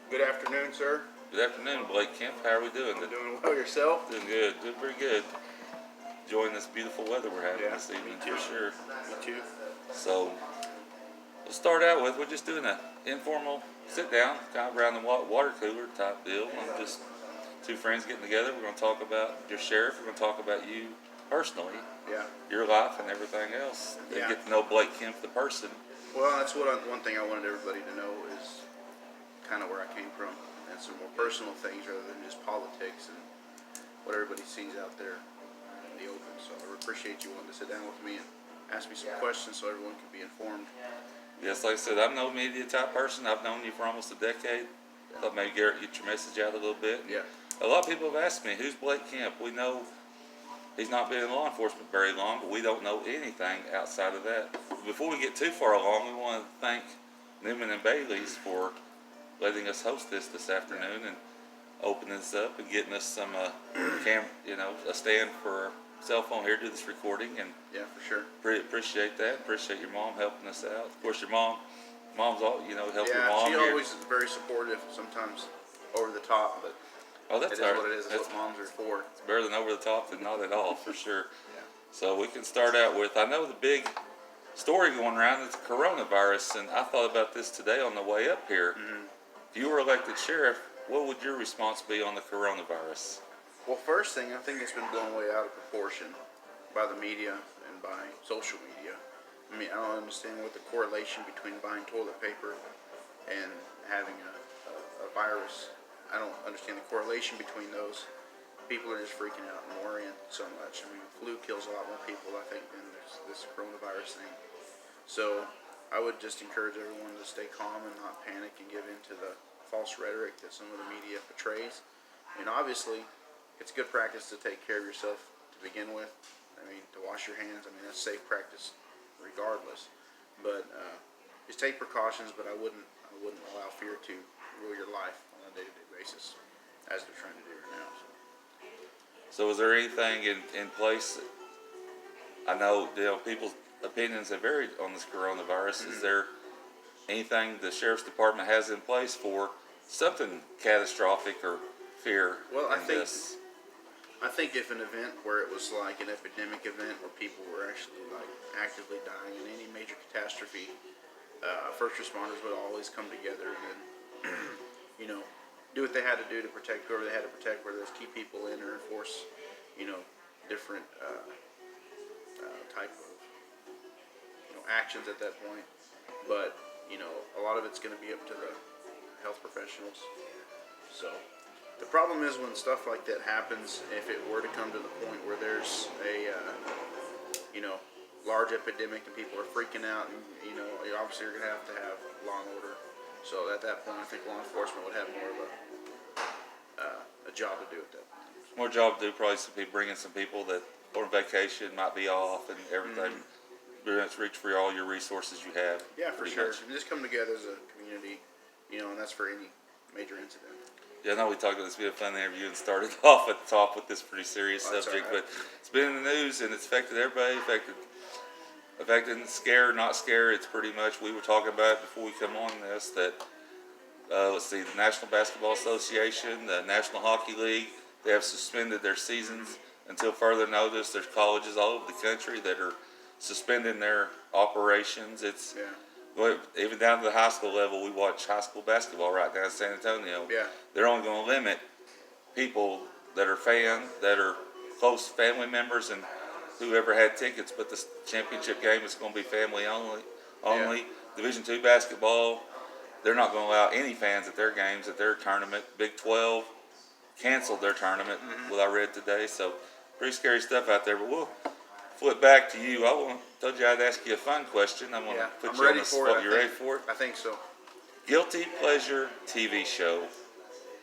Good afternoon, sir. Good afternoon, Blaik Kemp. How are we doing? Doing well yourself? Doing good. Doing pretty good. Enjoying this beautiful weather we're having Yeah, this evening me too. for sure. Me too. So, we'll start out with, we're just doing an informal sit down, kind of around the water cooler type deal. I'm just two friends getting together. We're going to talk about your sheriff. We're going to talk about you personally, Yeah. your life, and everything else. And Yeah. get to know Blaik Kemp, the person. Well, that's one thing I wanted everybody to know is kind of where I came from and some more personal things rather than just politics and what everybody sees out there in the open. So I appreciate you wanting to sit down with me and ask me some questions so everyone can be informed. Yes, like I said, I'm no media type person. I've known you for almost a decade. Thought maybe Garrett get your message out a little bit. Yeah. A lot of people have asked me, who's Blaik Kemp? We know he's not been in law enforcement very long, but we don't know anything outside of that. Before we get too far along, we want to thank Newman and Bailey's for letting us host this afternoon and opening this up and getting us some a stand for a cell phone here to do this recording, and Yeah, for sure. appreciate that. Appreciate your mom helping us out. Of course, your mom's all help your Yeah, mom she here. always is very supportive, sometimes over the top, but Oh, that's it is all right. what it is. It's what moms are for. It's better than over the top than not at all, for sure. Yeah. So we can start out with, I know the big story going around is coronavirus, and I thought about this today on the way up here. Mm-hmm. If you were elected sheriff, what would your response be on the coronavirus? Well, first thing, I think it's been blown way out of proportion by the media and by social media. I mean, I don't understand what the correlation between buying toilet paper and having a virus. I don't understand the correlation between those. People are just freaking out and worrying so much. I mean, flu kills a lot more people, I think, than this coronavirus thing. So I would just encourage everyone to stay calm and not panic and give in to the false rhetoric that some of the media portrays. I mean, obviously, it's good practice to take care of yourself to begin with. I mean, to wash your hands. I mean, that's safe practice regardless. But just take precautions. But I wouldn't allow fear to rule your life on a day-to-day basis, as they're trying to do right now. So is there anything in place? I know people's opinions have varied on this coronavirus. Mm-hmm. Is there anything the sheriff's department has in place for something catastrophic or fear Well, in this? I think if an event where it was like an epidemic event where people were actually like actively dying in any major catastrophe, first responders would always come together and do what they had to do to protect whoever they had to protect, whether it's keep people in or enforce, different type of actions at that point. But a lot of it's going to be up to the health professionals. So the problem is when stuff like that happens, if it were to come to the point where there's a large epidemic and people are freaking out, and obviously you're going to have law and order. So at that point, I think law enforcement would have more of a job to do at that point. More job to do, probably some people, bringing some people that are on vacation, might be off, and everything. Pretty much reach for all your resources you have. Yeah, for pretty sure. much. And just come together as a community, and that's for any major incident. Yeah, I know we talked about this being a fun interview and started off at the top with this pretty serious Well, that's subject, all right. but it's been in the news and it's affected everybody. Affected scare, not scare. It's pretty much, we were talking about before we come on this, that let's see, the National Basketball Association, the National Hockey League, they have suspended their seasons until further notice. There's colleges all over the country that are suspending their operations. It's even down to the high school level. We watch high school basketball right down in San Antonio. Yeah. They're only going to limit people that are fans, that are close family members, and whoever had tickets. But the championship game is going to be family only. Yeah. Division II basketball, they're not going to allow any fans at their games, at their tournament. Big 12 canceled their tournament, what I read today. So pretty scary stuff out there. But we'll flip back to you. Told you I'd ask you a fun question. I'm going to put you on the spot. You ready for it? I think so. Guilty pleasure TV show.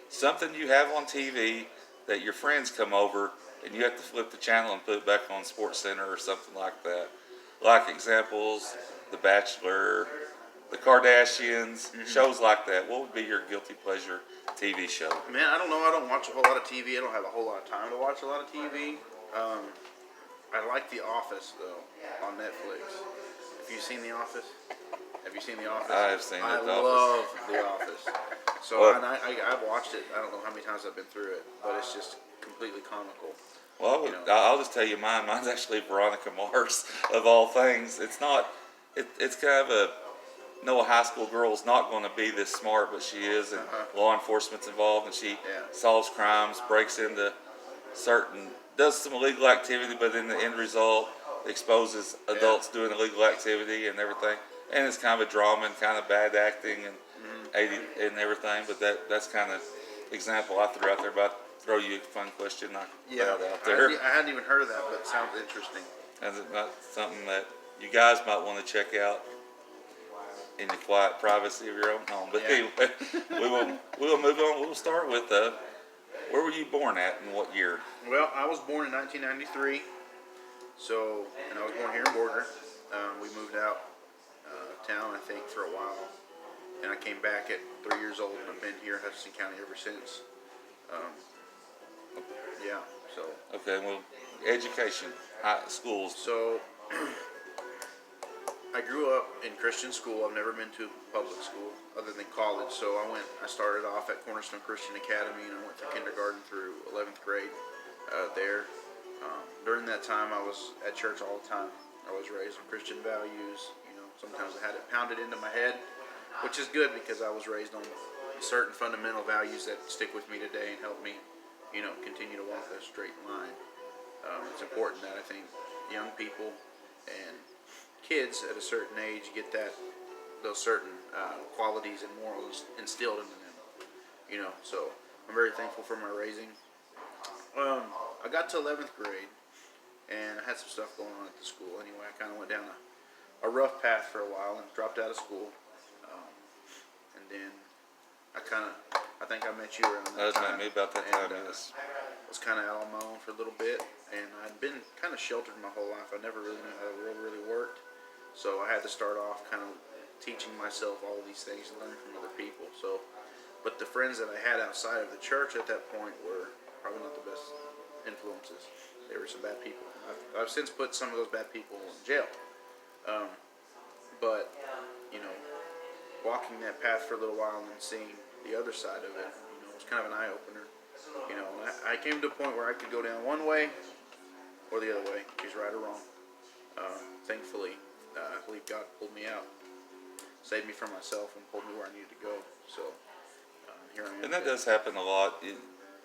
Something you have on TV that your friends come over and you have to flip the channel and put it back on Sports Center or something like that. Like examples, The Bachelor, The Kardashians, shows like that. What would be your guilty pleasure TV show? Man, I don't know. I don't watch a whole lot of TV. I don't have a whole lot of time to watch a lot of TV. I like The Office, though, on Netflix. Have you seen The Office? Have you seen The Office? I have seen I The love The Office. So Well, and I've watched it. I don't know how many times I've been through it, but it's just completely comical. well, You know. I'll just tell you mine. Mine's actually Veronica Mars, of all things. It's not. It's kind of a. No, a high school girl is not going to be this smart, but she is, and law enforcement's involved, and she solves crimes, breaks into certain, does some illegal activity, but in the end result, exposes adults doing illegal activity and everything. And it's kind of a drama and kind of bad acting and and everything. But that's kind of example I threw out there. About throw you a fun question I found out there. I hadn't even heard of that, but it sounds interesting. And it's not something that you guys might want to check out in the quiet privacy of your own home. But anyway, we will move on. We'll start with where were you born at and what year? Well, I was born in 1993, so and I was born here in Borger. We moved out of town, I think, for a while, and I came back at 3 years old, and I've been here in Hutchinson County ever since. Yeah, so. Okay, well, education, schools. So, I grew up in Christian school. I've never been to public school other than college. So I started off at Cornerstone Christian Academy, and I went through kindergarten through 11th grade there. During that time, I was at church all the time. I was raised on Christian values. You know, sometimes I had it pounded into my head, which is good because I was raised on certain fundamental values that stick with me today and help me, you know, continue to walk that straight line. It's important that I think young people and kids at a certain age get those certain qualities and morals instilled into them. You know, so I'm very thankful for my raising. I got to 11th grade, and I had some stuff going on at the school. Anyway, I kind of went down a rough path for a while and dropped out of school. And then I think I met you around that time. Met me about that time, yes. Was kind of out on my own for a little bit, and I'd been kind of sheltered my whole life. I never really knew how the world really worked, so I had to start off kind of teaching myself all of these things and learning from other people. So, but the friends that I had outside of the church at that point were probably not the best influences. They were some bad people. I've since put some of those bad people in jail. But, you know, walking that path for a little while and then seeing the other side of it, you know, was kind of an eye-opener. You know, I came to a point where I could go down one way or the other way, choose right or wrong. Thankfully, I believe God pulled me out, saved me from myself, and pulled me where I needed to go. So here I am. And that does happen a lot.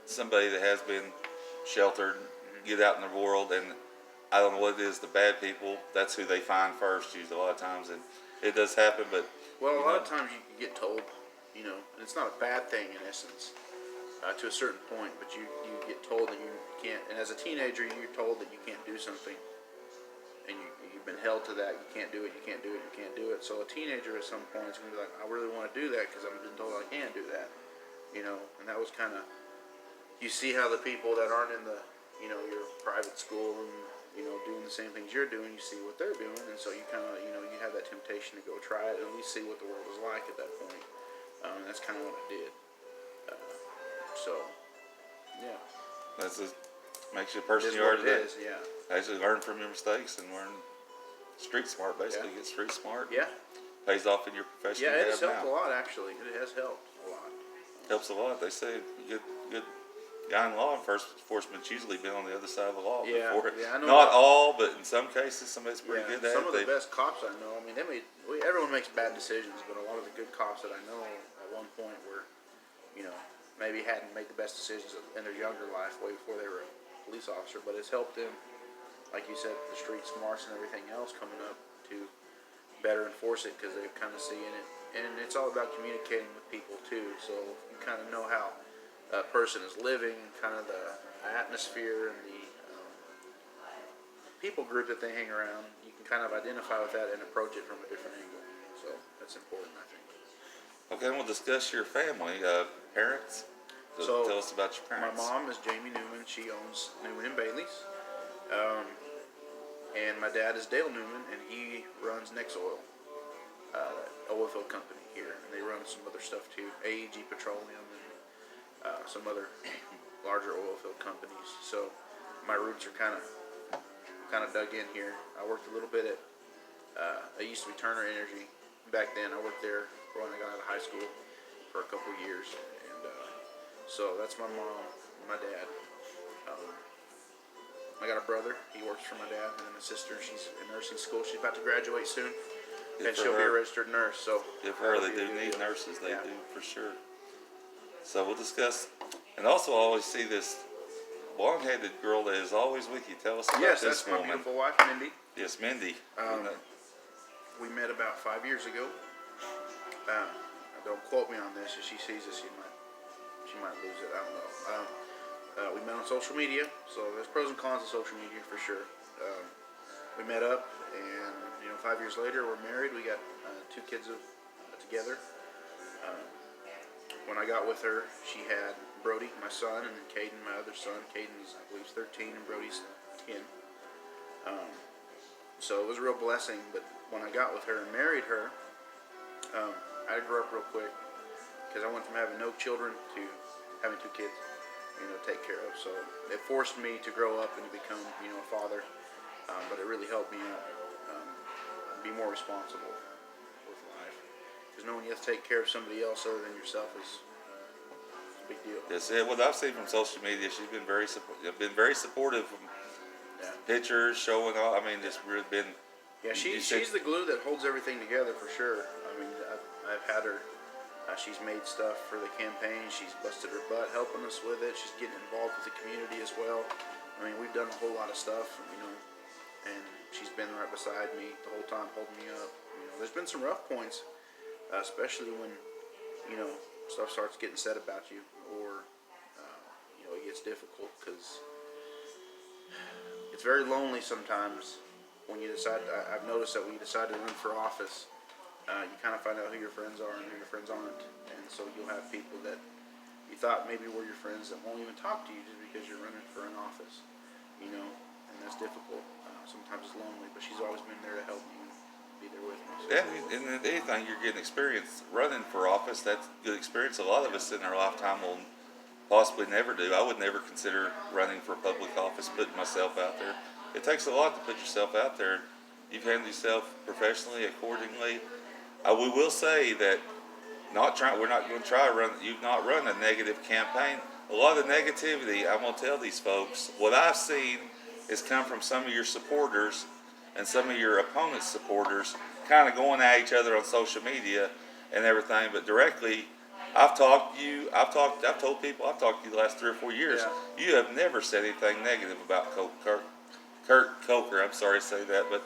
Somebody that has been sheltered, get out in the world, and I don't know what it is, the bad people, that's who they find first, usually a lot of times. And it does happen, but... Well, a lot of times you get told, you know, and it's not a bad thing in essence, to a certain point, but you get told that you can't, and as a teenager, you're told that you can't do something, and you've been held to that. You can't do it, you can't do it, you can't do it. So a teenager at some point is going to be like, I really want to do that because I've been told I can't do that, you know. And that was kind of, you see how the people that aren't in the, you know, your private school and, you know, doing the same things you're doing, you see what they're doing, and so you kind of, you know, you have that temptation to go try it and at least see what the world is like at that point. And that's kind of what I did. So, yeah. Makes you the person you are today. It is, yeah. Actually learn from your mistakes and learn street smart, basically. Get street smart. Yeah. Pays off in your profession. Yeah, it has helped a lot, actually. It has helped a lot. Helps a lot. They say good guy in law enforcement's usually been on the other side of the law before. Yeah, I know. Not all, but in some cases, somebody's pretty good at it. Some of the best cops I know, I mean, everyone makes bad decisions, but a lot of the good cops that I know at one point were, you know, maybe hadn't made the best decisions in their younger life way before they were a police officer, but it's helped them, like you said, the street smarts and everything else coming up to better enforce it because they're kind of seeing it. And it's all about communicating with people too, so you kind of know how a person is living, kind of the atmosphere and the people group that they hang around. You can kind of identify with that and approach it from a different angle. So that's important, I think. Okay, we'll discuss your family, parents. So tell us about your parents. My mom is Jamie Newman. She owns Newman and Bailey's. And my dad is Dale Newman, and he runs Nex Oil, oil field company here. And they run some other stuff too, AEG Petroleum and some other larger oil field companies. So my roots are kind of dug in here. I worked a little bit at, it used to be Turner Energy. Back then, I worked there when I got out of high school. for a couple years, and so that's my mom, my dad. I got a brother. He works for my dad, and then a sister. She's in nursing school. She's about to graduate soon, and she'll be a registered nurse. So good for her. They do need nurses. They Yeah. do for sure. So we'll discuss, and also I always see this blonde-headed girl that is always with you. Tell us about yes, this that's my woman. beautiful wife, Mindy. Yes, Mindy. We met about 5 years ago. Don't quote me on this. If she sees this, she might lose it. I don't know. We met on social media, so there's pros and cons of social media for sure. We met up, and 5 years later, we're married. We got 2 kids together. When I got with her, she had Brody, my son, and then Caden, my other son. Caden's, I believe, 13, and Brody's 10. So it was a real blessing. But when I got with her and married her, I grew up real quick because I went from having no children to having 2 kids, to take care of. So it forced me to grow up and to become, a father. But it really helped me out, be more responsible with life. Because knowing you have to take care of somebody else other than yourself is a big deal. Yes, what I've seen from social media, she's been very supportive. From Yeah. pictures showing all. I mean, just really been. Yeah, she's the glue that holds everything together for sure. I mean, I've had her. She's made stuff for the campaign. She's busted her butt helping us with it. She's getting involved with the community as well. I mean, we've done a whole lot of stuff, and she's been right beside me the whole time, holding me up. There's been some rough points, especially when stuff starts getting said about you, or it gets difficult because it's very lonely sometimes when you decide. I've noticed that when you decide to run for office, you kind of find out who your friends are and who your friends aren't, and so you'll have people that you thought maybe were your friends that won't even talk to you just because you're running for an office, and that's difficult. Sometimes it's lonely, but she's always been there to help me and be there with me. So. And if anything, you're getting experience running for office. That's good experience. A lot of us in our lifetime will possibly never do. I would never consider running for public office, putting myself out there. It takes a lot to put yourself out there. You've handled yourself professionally, accordingly. We will say that we're not going to try to run. You've not run a negative campaign. A lot of the negativity, I'm going to tell these folks, what I've seen has come from some of your supporters and some of your opponents' supporters kind of going at each other on social media and everything, but directly, I've told people, I've talked to you the last 3 or 4 years. Yeah. You have never said anything negative about Kurt Coker. I'm sorry to say that, but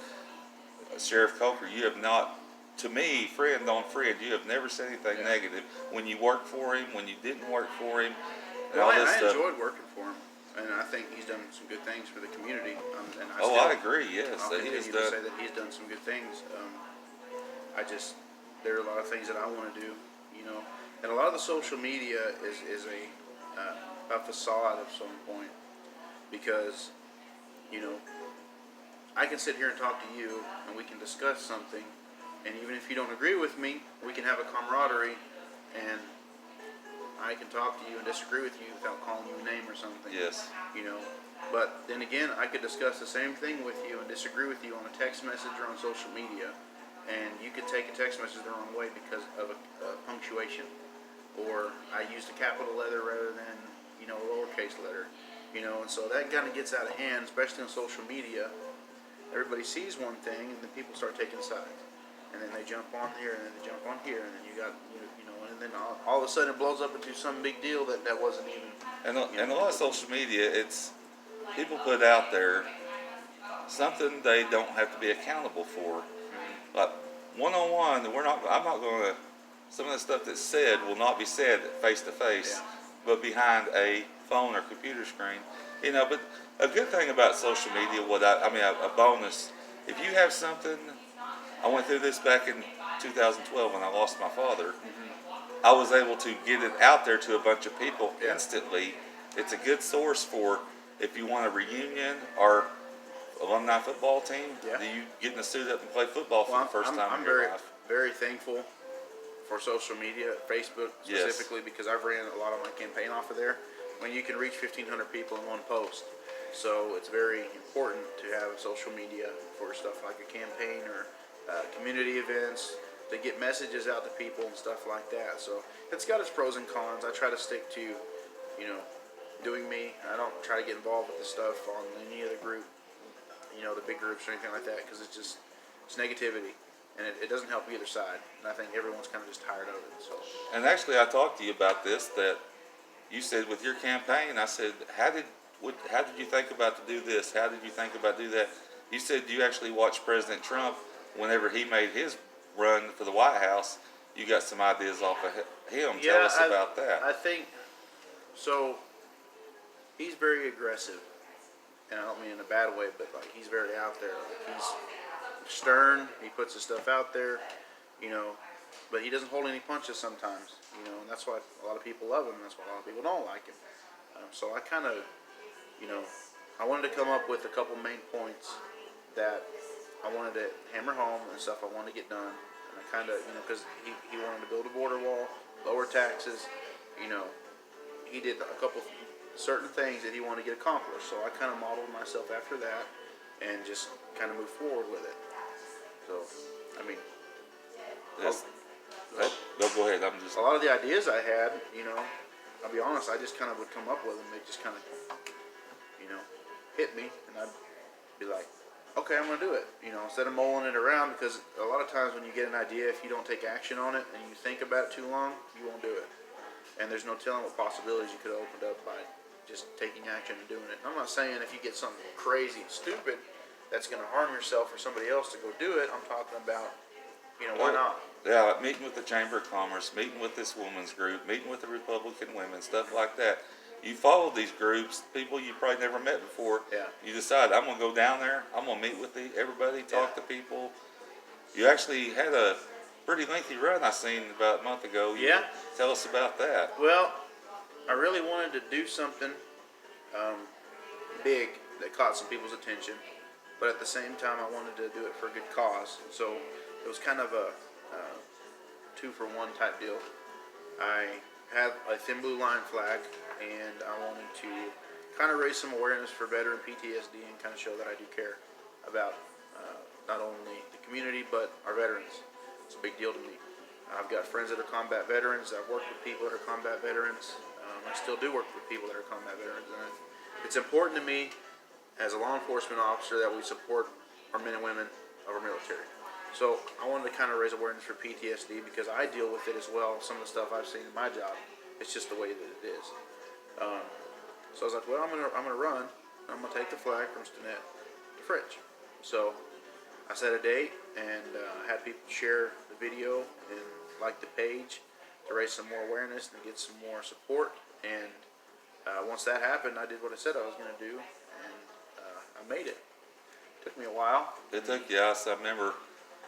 Sheriff Coker, you have not, to me, friend on friend, you have never said anything negative when you worked for him, when you didn't work for him, and Well, all this I stuff. enjoyed working for him, and I think he's done some good things for the community. And I agree. Yes, I'll that he continue has to done. say that he's done some good things. There are a lot of things that I want to do, and a lot of the social media is a facade of some point, because I can sit here and talk to you, and we can discuss something, and even if you don't agree with me, we can have a camaraderie, and I can talk to you and disagree with you without calling you a name or something. Yes. But then again, I could discuss the same thing with you and disagree with you on a text message or on social media, and you could take a text message the wrong way because of a punctuation, or I used a capital letter rather than a lowercase letter, and so that kind of gets out of hand, especially on social media. Everybody sees one thing, and then people start taking sides, and then they jump on here, and then they jump on here, and then you got and then all of a sudden it blows up into some big deal that wasn't even. And a lot of social media, it's people put out there something they don't have to be accountable for. Like one-on-one, I'm not going to. Some of the stuff that's said will not be said face to face, but behind a phone or computer screen. But a good thing about social media, a bonus, if you have something, I went through this back in 2012 when I lost my father. I was able to get it out there to a bunch of people instantly. It's a good source for if you want a reunion or alumni football team. Yeah. You getting to suit up and play football for the first time in your life. Very thankful for social media, Facebook specifically, because I've ran a lot of my campaign off of there. When you can reach 1,500 people in one post, so it's very important to have social media for stuff like a campaign or community events, to get messages out to people and stuff like that. So it's got its pros and cons. I try to stick to, you know, doing me. I don't try to get involved with the stuff on any other group, you know, the big groups or anything like that, because it's negativity, and it doesn't help either side. And I think everyone's kind of just tired of it. So. And actually, I talked to you about this. That you said with your campaign, I said, how did you think about to do this? How did you think about do that? You said you actually watched President Trump whenever he made his run for the White House. You got some ideas off of him. Yeah, Tell us about that. I think so. He's very aggressive, and I don't mean in a bad way, but like he's very out there. Like he's stern. He puts his stuff out there, you know, but he doesn't hold any punches sometimes, you know, and that's why a lot of people love him. And that's why a lot of people don't like him. So I kind of, you know, I wanted to come up with a couple main points that I wanted to hammer home and stuff I wanted to get done. And I kind of, you know, because he wanted to build a border wall, lower taxes, you know, he did a couple certain things that he wanted to get accomplished. So I kind of modeled myself after that and just kind of moved forward with it. So, I mean, Yes. Go ahead. I'm just. a lot of the ideas I had, you know, I'll be honest, I just kind of would come up with them. They just kind of, you know, hit me, and I'd be like, okay, I'm going to do it. You know, instead of mulling it around, because a lot of times when you get an idea, if you don't take action on it and you think about it too long, you won't do it. And there's no telling what possibilities you could have opened up by just taking action and doing it. And I'm not saying if you get something crazy and stupid that's going to harm yourself or somebody else to go do it. I'm talking about, you know, why not? Yeah, meeting with the Chamber of Commerce, meeting with this women's group, meeting with the Republican women, stuff like that. You follow these groups, people you probably never met before. Yeah. You decide, I'm going to go down there, I'm going to meet with everybody, talk to people. You actually had a pretty lengthy run I seen about a month ago. Yeah. Tell us about that. Well, I really wanted to do something big that caught some people's attention, but at the same time I wanted to do it for a good cause. So it was kind of a 2-for-1 type deal. I had a thin blue line flag, and I wanted to kind of raise some awareness for veteran PTSD and kind of show that I do care about not only the community but our veterans. It's a big deal to me. I've got friends that are combat veterans. I've worked with people that are combat veterans. I still do work with people that are combat veterans, and it's important to me as a law enforcement officer that we support our men and women of our military. So I wanted to kind of raise awareness for PTSD because I deal with it as well. Some of the stuff I've seen in my job, it's just the way that it is. So I was like, well, I'm gonna run. I'm gonna take the flag from Stinnett to Fritch. So I set a date and had people share the video and like the page to raise some more awareness and get some more support. And once that happened, I did what I said I was gonna do, and I made it. Took me a while. It took you. I remember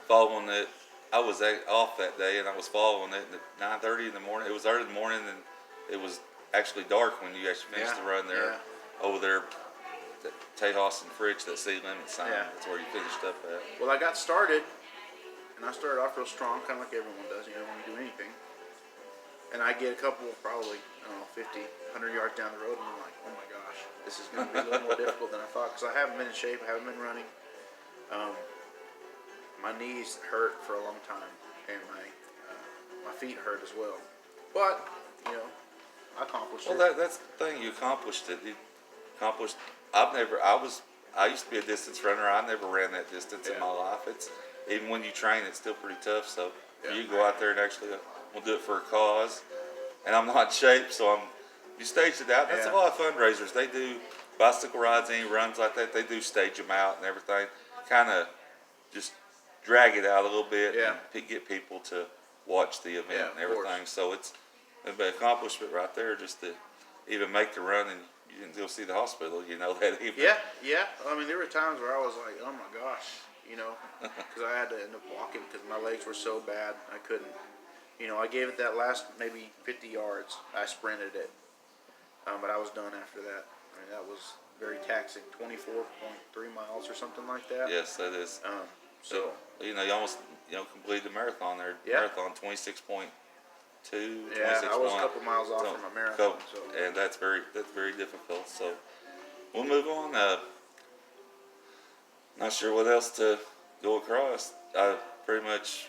following it. I was off that day, and I was following it at 9:30 in the morning. It was early in the morning, and it was actually dark when you actually finished the run there. Over there, at Tejas and Fridge, that city limit sign. Yeah. That's where you finished up at. Well, I got started, and I started off real strong, kind of like everyone does, you know, when you do anything. And I get a couple, probably, I don't know, 50, 100 yards down the road, and I'm like, oh my gosh, this is going to be a little more difficult than I thought, because I haven't been in shape, I haven't been running. My knees hurt for a long time, and my feet hurt as well. But, you know, I accomplished it. Well, that's the thing. You accomplished it. You accomplished. I used to be a distance runner. I never ran that distance in my life. It's even when you train, it's still pretty tough. So for you to go out there and actually, we'll do it for a cause. And I'm not in shape, so you staged it out. That's a lot of fundraisers. They do bicycle rides, any runs like that. They do stage them out and everything. Kind of just drag it out a little bit and get people to watch the event and everything. So it's an accomplishment right there just to even make the run, and you didn't go see the hospital, you know, that evening. Yeah. I mean, there were times where I was like, oh my gosh, you know, because I had to end up walking because my legs were so bad I couldn't. You know, I gave it that last maybe 50 yards. I sprinted it, but I was done after that. I mean, that was very taxing, 24.3 miles or something like that. Yes, that is. So you know, you almost completed the marathon there. Marathon 26.2. Yeah, I was a couple miles off from a marathon. And that's very difficult. So we'll move on. Not sure what else to go across. I pretty much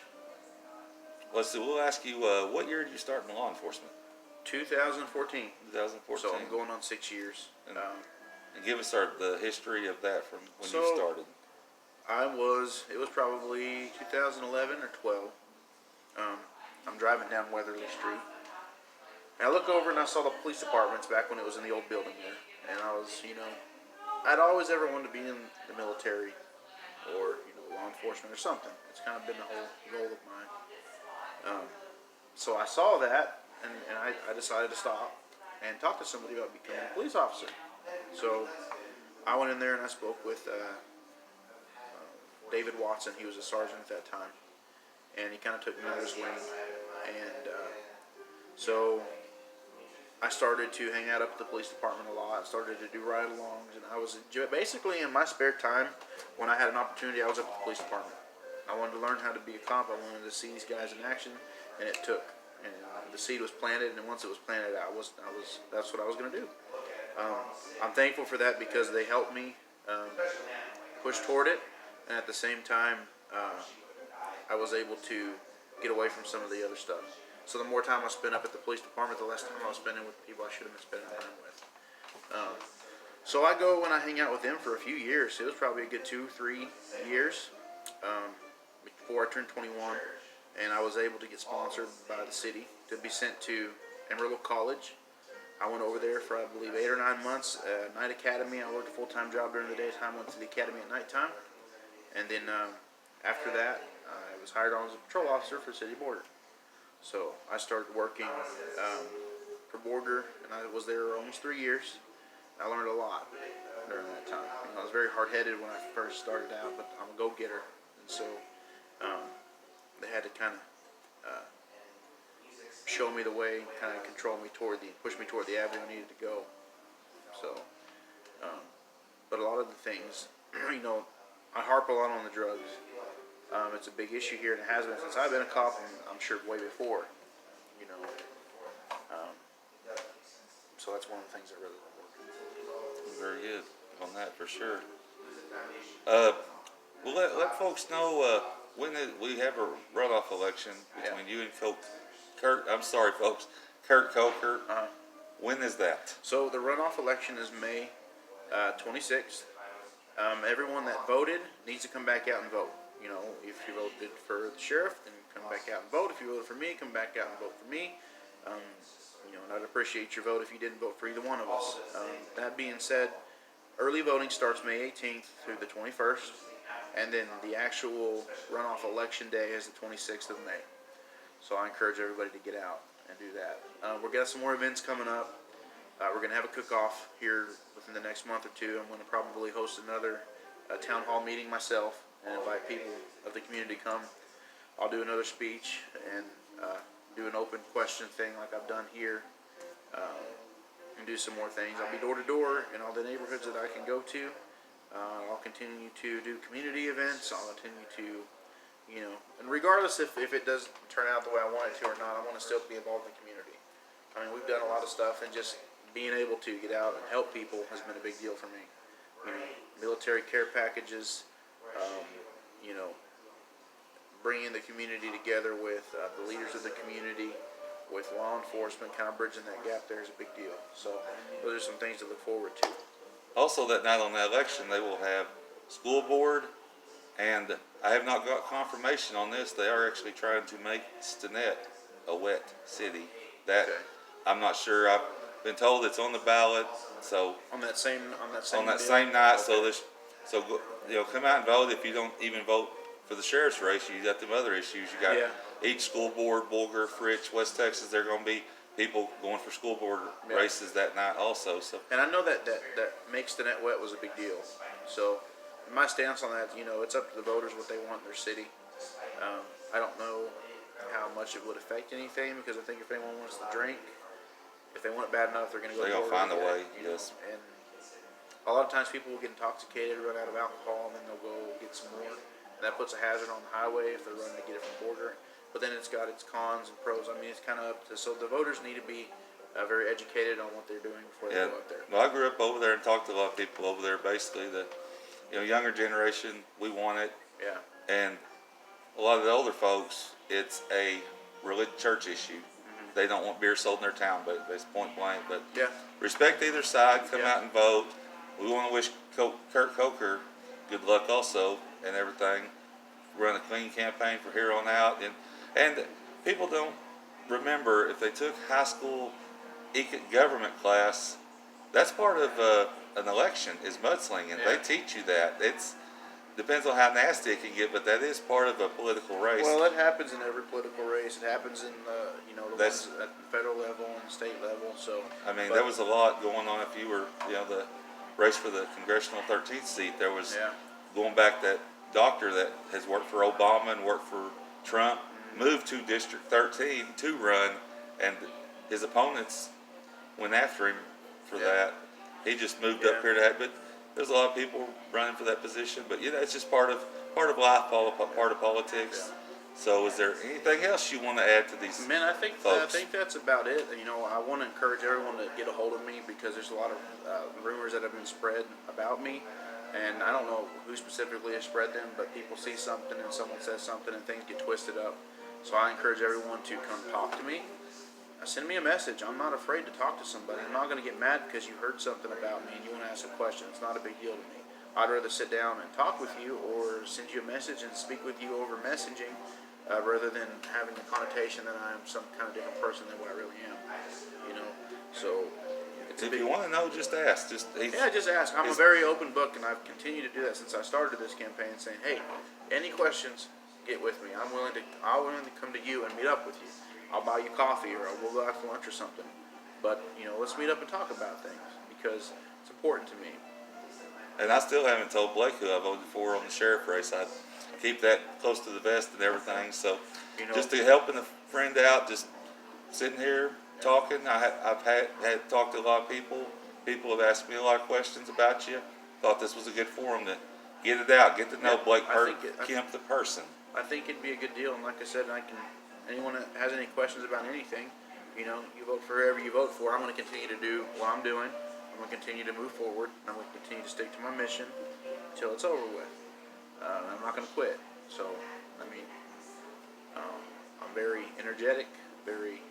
let's see. We'll ask you. What year did you start in law enforcement? 2014. 2014. So I'm going on 6 years. And give us the history of that from when So- you started. It was probably 2011 or 12. I'm driving down Weatherly Street. And I look over and I saw the police departments back when it was in the old building there. And I was, I'd always ever wanted to be in the military or, law enforcement or something. It's kind of been the whole goal of mine. So I saw that and I decided to stop and talk to somebody about becoming a police officer. So I went in there and I spoke with David Watson. He was a sergeant at that time, and he kind of took me under his wing. And so I started to hang out up at the police department a lot. I started to do ride-alongs, and I was basically in my spare time when I had an opportunity. I was up at the police department. I wanted to learn how to be a cop. I wanted to see these guys in action, and it took. And the seed was planted, and once it was planted, that's what I was going to do. I'm thankful for that because they helped me push toward it, and at the same time, I was able to get away from some of the other stuff. So the more time I spent up at the police department, the less time I was spending with the people I should have been spending time with. So I go and I hang out with them for a few years. It was probably a good 2-3 years before I turned 21, and I was able to get sponsored by the city to be sent to Amarillo College. I went over there for, I believe, 8 or 9 months. Night academy. I worked a full-time job during the daytime. Went to the academy at nighttime, and then after that, I was hired on as a patrol officer for City Border. So I started working for Border, and I was there almost 3 years. I learned a lot during that time. I was very hard-headed when I first started out, but I'm a go-getter, and so they had to kind of show me the way, kind of push me toward the avenue I needed to go. So, but a lot of the things, I harp a lot on the drugs. It's a big issue here, and it has been since I've been a cop, and I'm sure way before, so that's one of the things I really love working. Very good on that for sure. Well, let folks know when we have a runoff election between you and Kurt. I'm sorry, folks, Kurt Coker. When is that? So the runoff election is May 26th. Everyone that voted needs to come back out and vote. If you voted for the sheriff, then come back out and vote. If you voted for me, come back out and vote for me. And I'd appreciate your vote if you didn't vote for either one of us. That being said, early voting starts May 18th through the 21st, and then the actual runoff election day is the 26th of May. So I encourage everybody to get out and do that. We're got some more events coming up. We're going to have a cook-off here within the next month or two. I'm going to probably host another town hall meeting myself and invite people of the community to come. I'll do another speech and do an open question thing like I've done here, and do some more things. I'll be door to door in all the neighborhoods that I can go to. I'll continue to do community events. I'll continue to, and regardless if it doesn't turn out the way I want it to or not, I want to still be involved in the community. I mean, we've done a lot of stuff, and just being able to get out and help people has been a big deal for me. Military care packages, bringing the community together with the leaders of the community, with law enforcement, kind of bridging that gap there is a big deal. So those are some things to look forward to. Also, that night on the election, they will have school board, and I have not got confirmation on this. They are actually trying to make Stinnett a wet city. That Okay. I'm not sure. I've been told it's on the ballot. So On that same night. Okay. So come out and vote. If you don't even vote for the sheriff's race, you got them other issues. You got each school board, Bulger, Fritch, West Texas. They're going to be people going for school board races that night also. So, and I know that makes the net wet was a big deal. So my stance on that, it's up to the voters what they want in their city. I don't know how much it would affect anything, because I think if anyone wants to drink, if they want it bad enough, they're going to go. They're going to find a way. Yes. And a lot of times people will get intoxicated, run out of alcohol, and then they'll go get some more. And that puts a hazard on the highway if they're running to get it from Border. But then it's got its cons and pros. I mean, it's kind of up to, so the voters need to be very educated on what they're doing before they go up there. Well, I grew up over there and talked to a lot of people over there. Basically, the younger generation, we want it. Yeah. And a lot of the older folks, it's a church issue. They don't want beer sold in their town, but it's point blank. But Yeah. respect either side. Come Yeah. out and vote. We want to wish Kurt Coker good luck also and everything. Run a clean campaign from here on out. And people don't remember, if they took high school government class, that's part of an election is mudslinging. Yeah. They teach you that. It's depends on how nasty it can get, but that is part of a political race. Well, it happens in every political race. It happens in the That's- ones at the federal level and state level. So I mean, but- there was a lot going on. If you were, the race for the congressional 13th seat, there was Yeah. going back that doctor that has worked for Obama and worked for Trump moved to District 13 to run, and his opponents went after him for Yeah. that. He just moved Yeah. up here to that, but there's a lot of people running for that position. But it's just part of life, part of politics. Yeah. So, is there anything else you want to add to these? Man, I think folks? that's about it. I want to encourage everyone to get a hold of me because there's a lot of rumors that have been spread about me, and I don't know who specifically has spread them, but people see something and someone says something and things get twisted up. So I encourage everyone to come talk to me. Send me a message. I'm not afraid to talk to somebody. I'm not going to get mad because you heard something about me and you want to ask a question. It's not a big deal to me. I'd rather sit down and talk with you or send you a message and speak with you over messaging rather than having the connotation that I'm some kind of different person than what I really am. So it's a If big, you want to know, just ask. Just ask. I'm a very open book, and I've continued to do that since I started this campaign, saying, "Hey, any questions? Get with me. I'm willing to come to you and meet up with you. I'll buy you coffee, or we'll go out for lunch or something. But let's meet up and talk about things because it's important to me." And I still haven't told Blake who I voted for on the sheriff race. I keep that close to the vest and everything. So, just to helping a friend out, just sitting here talking. I've had talked to a lot of people. People have asked me a lot of questions about you. Thought this was a good forum to get it out, get to know Yeah, Blaik I Kemp the person. I think it'd be a good deal, and like I said, anyone that has any questions about anything, you vote for whoever you vote for. I'm going to continue to do what I'm doing. I'm going to continue to move forward. I'm going to continue to stick to my mission until it's over with. I'm not going to quit. So, I'm very energetic, very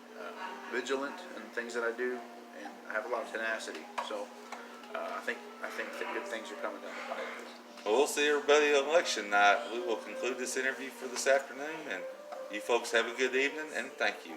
vigilant in things that I do, and I have a lot of tenacity. So, I think that good things are coming down the pipe. Well, we'll see everybody on election night. We will conclude this interview for this afternoon, and you folks have a good evening, and thank you.